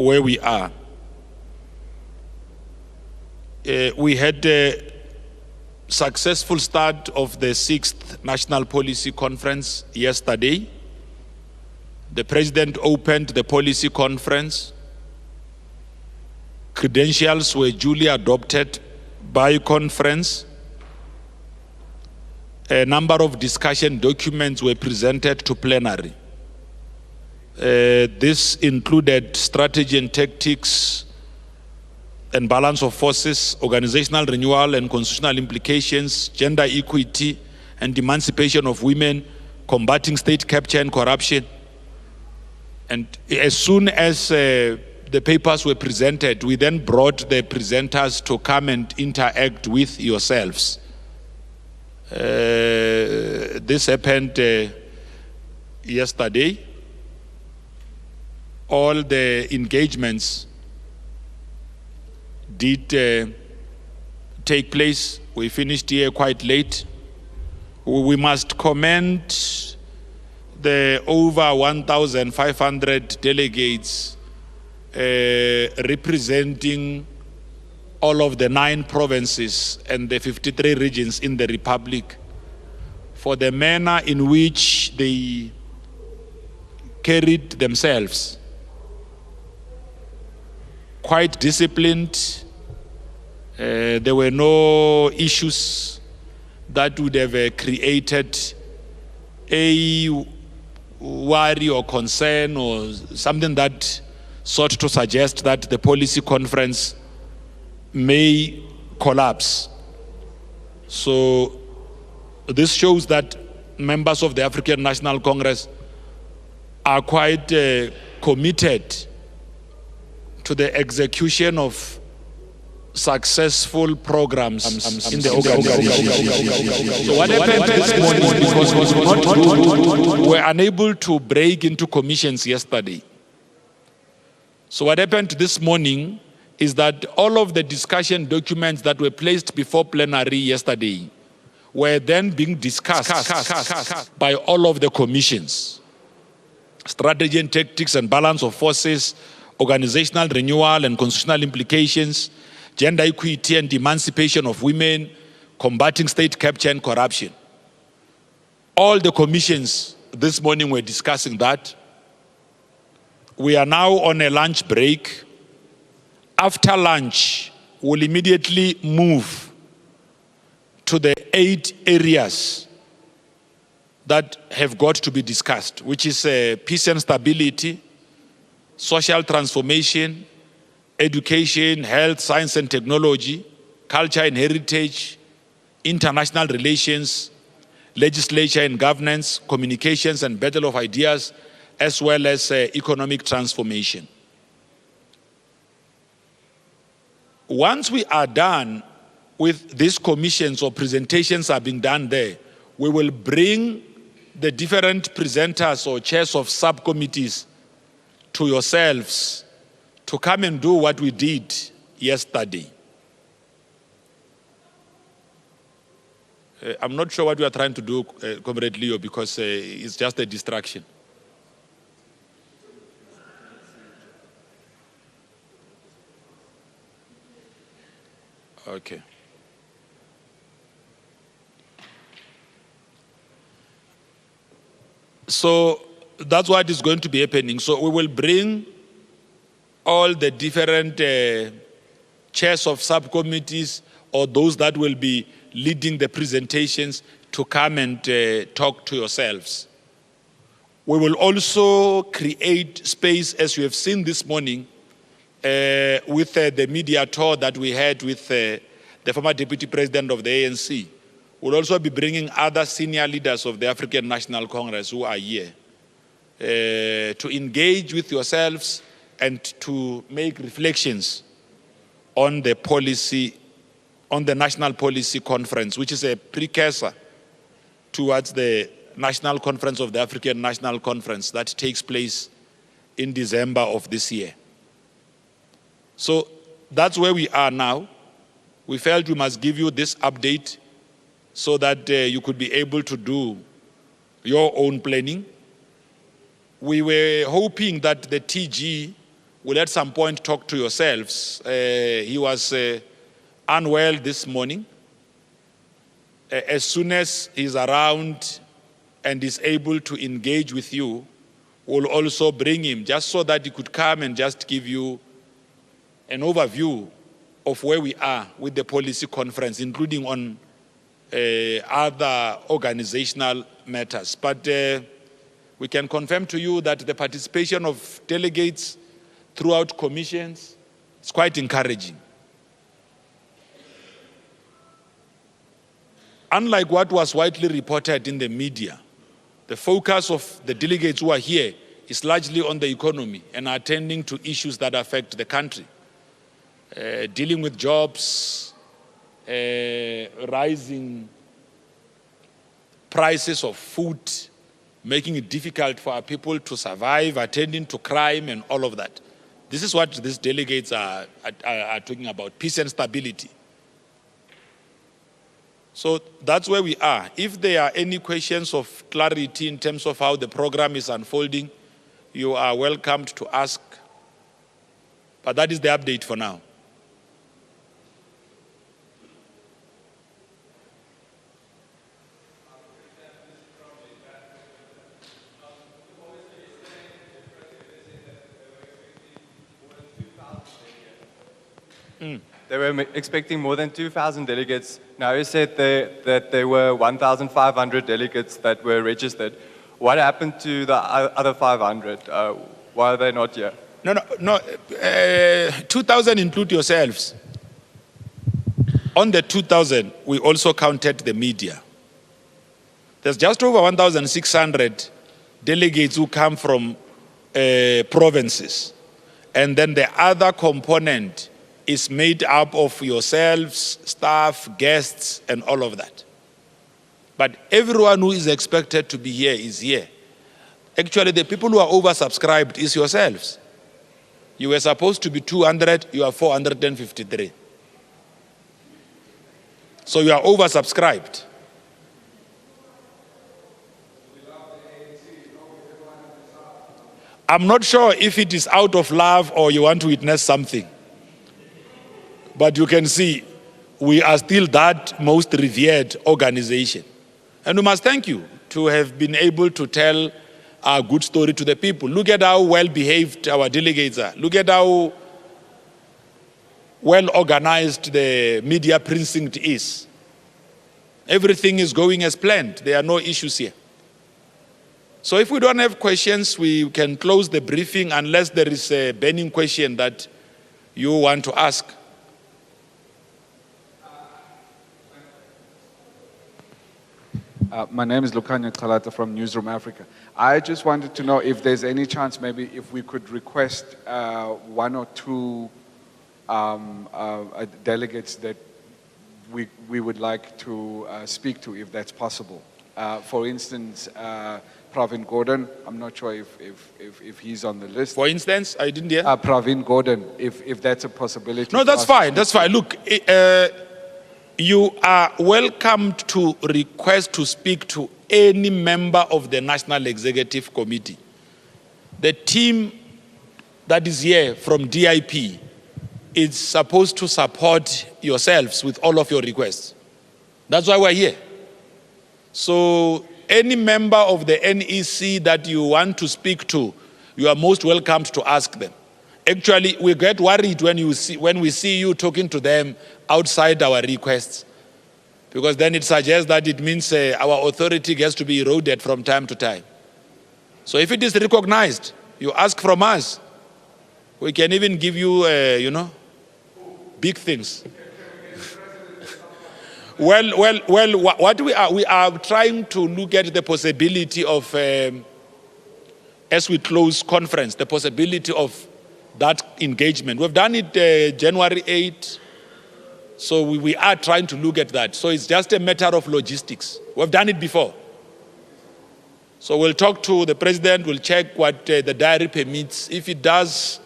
where we are. We had a successful start of the 6th National Policy Conference yesterday. The President opened the policy conference. Credentials were duly adopted by conference. A number of discussion documents were presented to plenary. This included strategy and tactics and balance of forces, organizational renewal and constitutional implications, gender equity and emancipation of women, combating state capture and corruption. And as soon as the papers were presented, we then brought the presenters to come and interact with yourselves. This happened yesterday. All the engagements did take place. We finished here quite late. We must commend the over 1,500 delegates representing all of the 9 provinces and the 53 regions in the Republic for the manner in which they carried themselves. Quite disciplined. There were no issues that would have created a worry or concern or something that sought to suggest that the policy conference may collapse. So this shows that members of the African National Congress are quite committed to the execution of successful programs in the organization. So what happened this morning, we were unable to break into commissions yesterday. So what happened this morning is that all of the discussion documents that were placed before plenary yesterday were then being discussed by all of the commissions. Strategy and tactics and balance of forces, organizational renewal and constitutional implications, gender equity and emancipation of women, combating state capture and corruption. All the commissions this morning were discussing that. We are now on a lunch break. After lunch, we'll immediately move to the 8 areas that have got to be discussed, which is peace and stability, social transformation, education, health, science and technology, culture and heritage, international relations, legislature and governance, communications and battle of ideas, as well as economic transformation. Once we are done with these commissions or presentations are being done there, we will bring the different presenters or chairs of subcommittees to yourselves to come and do what we did yesterday. I'm not sure what we are trying to do, Comrade Leo, because it's just a distraction. Okay. So that's what is going to be happening. So we will bring all the different chairs of subcommittees or those that will be leading the presentations to come and talk to yourselves. We will also create space, as you have seen this morning, with the media tour that we had with the former Deputy President of the ANC. We'll also be bringing other senior leaders of the African National Congress who are here to engage with yourselves and to make reflections on the policy, on the National Policy Conference, which is a precursor towards the National Conference of the African National Conference that takes place in December of this year. So that's where we are now. We felt we must give you this update so that you could be able to do your own planning. We were hoping that the TG will at some point talk to yourselves. He was unwell this morning. As soon as he's around and is able to engage with you, we'll also bring him just so that he could come and just give you an overview of where we are with the policy conference, including on other organizational matters. But we can confirm to you that the participation of delegates throughout commissions is quite encouraging. Unlike what was widely reported in the media, the focus of the delegates who are here is largely on the economy and attending to issues that affect the country. Dealing with jobs, rising prices of food, making it difficult for our people to survive, attending to crime and all of that. This is what these delegates are talking about, peace and stability. So that's where we are. If there are any questions of clarity in terms of how the program is unfolding, you are welcomed to ask. But that is the update for now. They were expecting more than 2,000 delegates. Now you said that there were 1,500 delegates that were registered. What happened to the other 500? Why are they not here? No. 2,000 include yourselves. On the 2,000, we also counted the media. There's just over 1,600 delegates who come from provinces. And then the other component is made up of yourselves, staff, guests, and all of that. But everyone who is expected to be here is here. Actually, the people who are oversubscribed is yourselves. You were supposed to be 200, you are 453. So you are oversubscribed. I'm not sure if it is out of love or you want to witness something. But you can see, we are still that most revered organization. And we must thank you to have been able to tell a good story to the people. Look at how well behaved our delegates are. Look at how well organized the media precinct is. Everything is going as planned. There are no issues here. So if we don't have questions, we can close the briefing unless there is a burning question that you want to ask. My name is Lukanya Kalata from Newsroom Africa. I just wanted to know if there's any chance maybe if we could request one or two delegates that we would like to speak to, if that's possible. For instance, Pravin Gordhan, I'm not sure if he's on the list. For instance, I didn't hear. Pravin Gordhan, if that's a possibility. No, that's fine, that's fine. Look, you are welcome to request to speak to any member of the National Executive Committee. The team that is here from DIP is supposed to support yourselves with all of your requests. That's why we're here. So any member of the NEC that you want to speak to, you are most welcome to ask them. Actually, we get worried when we see you talking to them outside our requests, because then it suggests that it means our authority gets to be eroded from time to time. So if it is recognized, you ask from us. We can even give you, big things. Well, what we are trying to look at the possibility of, as we close conference, the possibility of that engagement. We've done it January 8th, so we are trying to look at that. So it's just a matter of logistics. We've done it before. So we'll talk to the president, we'll check what the diary permits. If it does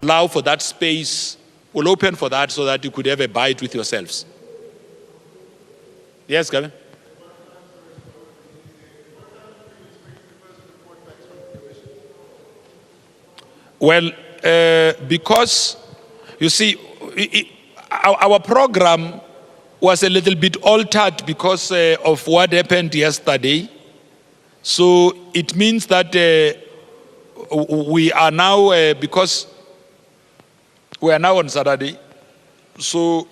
allow for that space, we'll open for that so that you could have a bite with yourselves. Yes, Gavin? Well, because, you see, our program was a little bit altered because of what happened yesterday. So it means that we are now, because we are now on Saturday, so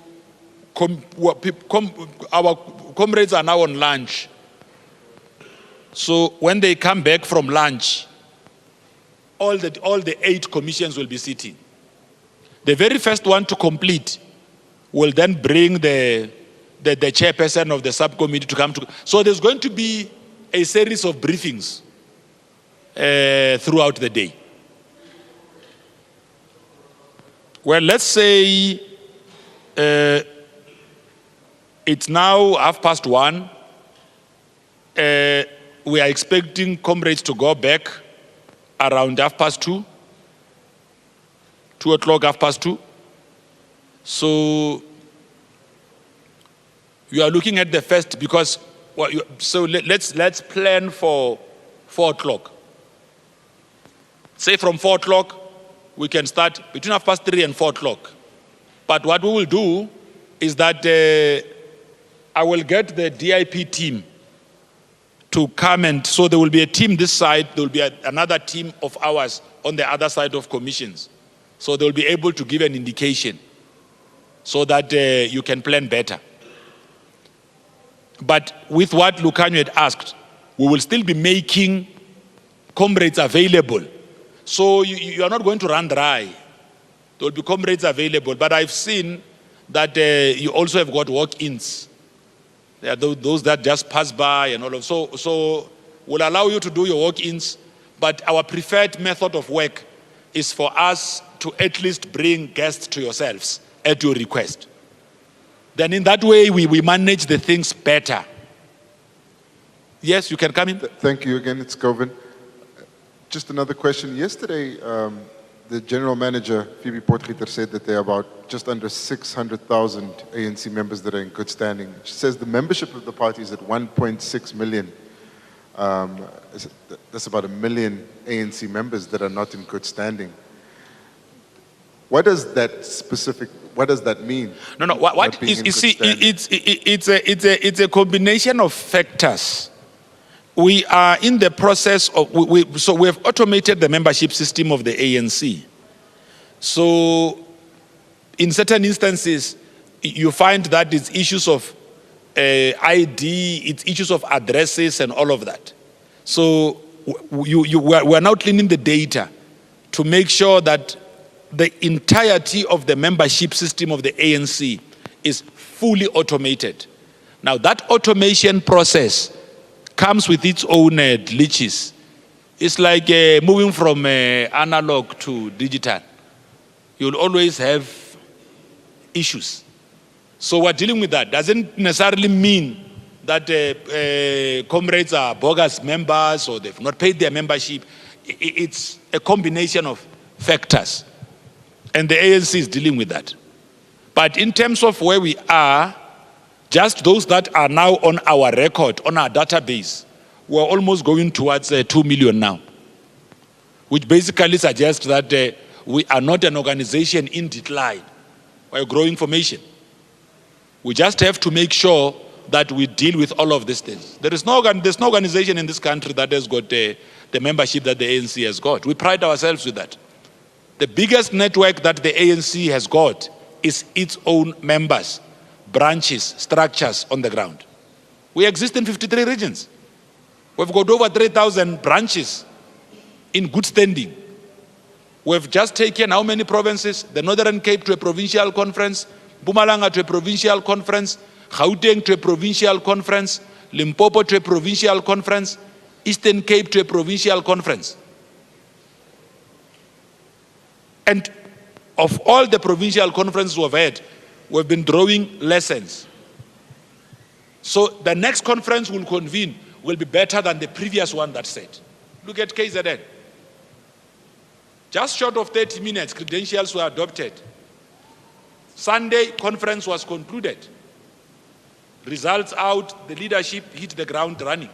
our comrades are now on lunch. So when they come back from lunch, all the 8 commissions will be sitting. The very first one to complete will then bring the chairperson of the subcommittee to come to. So there's going to be a series of briefings throughout the day. Well, let's say it's now 1:30. We are expecting comrades to go back around 2:30, 2 o'clock, 2:30. So you are looking at the first, because so let's plan for 4 o'clock. Say from 4 o'clock we can start between 3:30 and 4 o'clock. But what we will do is that I will get the DIP team to come, and so there will be a team this side, there will be another team of ours on the other side of commissions. So they will be able to give an indication so that you can plan better. But with what Lucanio had asked, we will still be making comrades available. So you are not going to run dry. There will be comrades available. But I've seen that you also have got walk-ins. There are those that just pass by and all of. So we'll allow you to do your walk-ins. But our preferred method of work is for us to at least bring guests to yourselves at your request. Then in that way, we manage the things better. Yes, you can come in. Thank you again, it's Govind. Just another question. Yesterday, the general manager, Phoebe Potgieter, said that there are about just under 600,000 ANC members that are in good standing. She says the membership of the party is at 1.6 million. That's about 1 million ANC members that are not in good standing. What does that mean? No. What is, you see, it's a combination of factors. We are in the process of, so we have automated the membership system of the ANC. So in certain instances, you find that it's issues of ID, it's issues of addresses and all of that. So we're now cleaning the data to make sure that the entirety of the membership system of the ANC is fully automated. Now that automation process comes with its own glitches. It's like moving from analog to digital. You'll always have issues. So we're dealing with that. Doesn't necessarily mean that comrades are bogus members or they've not paid their membership. It's a combination of factors. And the ANC is dealing with that. But in terms of where we are, just those that are now on our record, on our database, we're almost going towards 2 million now, which basically suggests that we are not an organization in decline. We're a growing formation. We just have to make sure that we deal with all of these things. There's no organization in this country that has got the membership that the ANC has got. We pride ourselves with that. The biggest network that the ANC has got is its own members, branches, structures on the ground. We exist in 53 regions. We've got over 3,000 branches in good standing. We've just taken how many provinces? The Northern Cape to a provincial conference, Mpumalanga to a provincial conference, Gauteng to a provincial conference, Limpopo to a provincial conference, Eastern Cape to a provincial conference. And of all the provincial conferences we've had, we've been drawing lessons. So the next conference we'll convene will be better than the previous one that said. Look at KZN. Just short of 30 minutes, credentials were adopted. Sunday, conference was concluded. Results out, the leadership hit the ground running.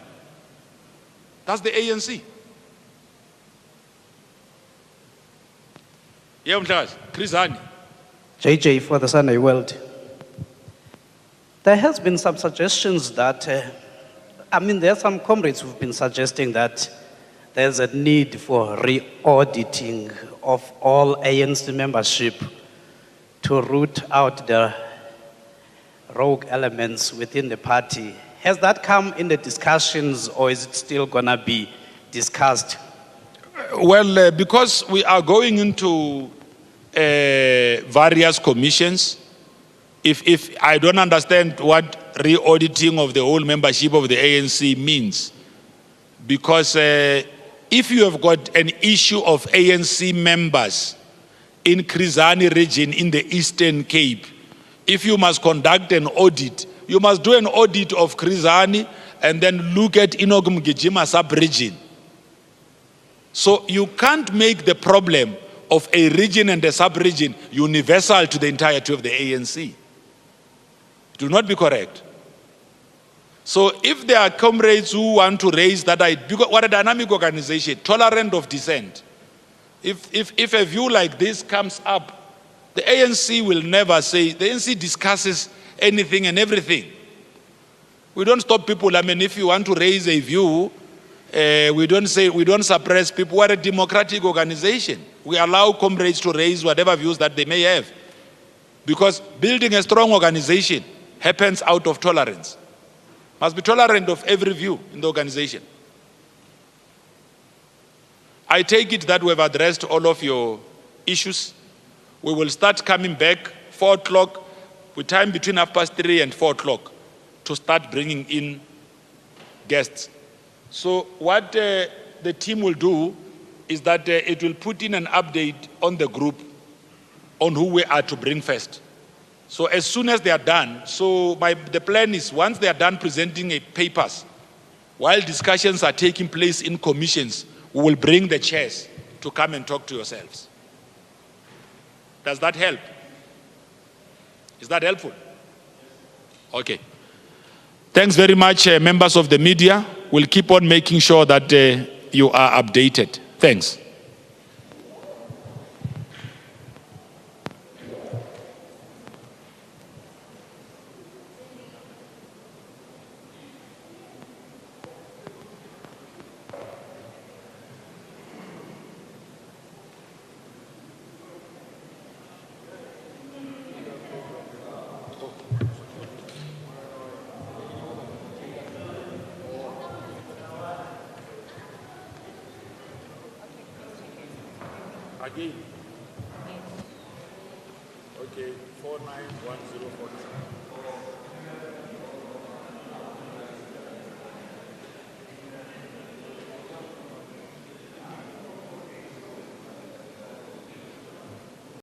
That's the ANC. Yeah, Chris Hani. JJ for the Sunday World. There has been some suggestions that, there are some comrades who've been suggesting that there's a need for re-auditing of all ANC membership to root out the rogue elements within the party. Has that come in the discussions, or is it still gonna be discussed? Well, because we are going into various commissions, if I don't understand what re-auditing of the whole membership of the ANC means, because if you have got an issue of ANC members in Krizani region in the Eastern Cape, if you must conduct an audit, you must do an audit of Krizani and then look at Inogum-Gijima sub-region. So you can't make the problem of a region and a sub-region universal to the entirety of the ANC. It will not be correct. So if there are comrades who want to raise that idea, because what a dynamic organization, tolerant of dissent. If a view like this comes up, the ANC will never say, the ANC discusses anything and everything. We don't stop people. If you want to raise a view, we don't suppress people. We're a democratic organization. We allow comrades to raise whatever views that they may have. Because building a strong organization happens out of tolerance. Must be tolerant of every view in the organization. I take it that we have addressed all of your issues. We will start coming back 4 o'clock, with time between 3:30 and 4 o'clock, to start bringing in guests. So what the team will do is that it will put in an update on the group on who we are to bring first. So as soon as they are done, the plan is once they are done presenting papers, while discussions are taking place in commissions, we will bring the chairs to come and talk to yourselves. Does that help? Is that helpful? Okay. Thanks very much, members of the media. We'll keep on making sure that you are updated. Thanks. Again. Okay, 49105.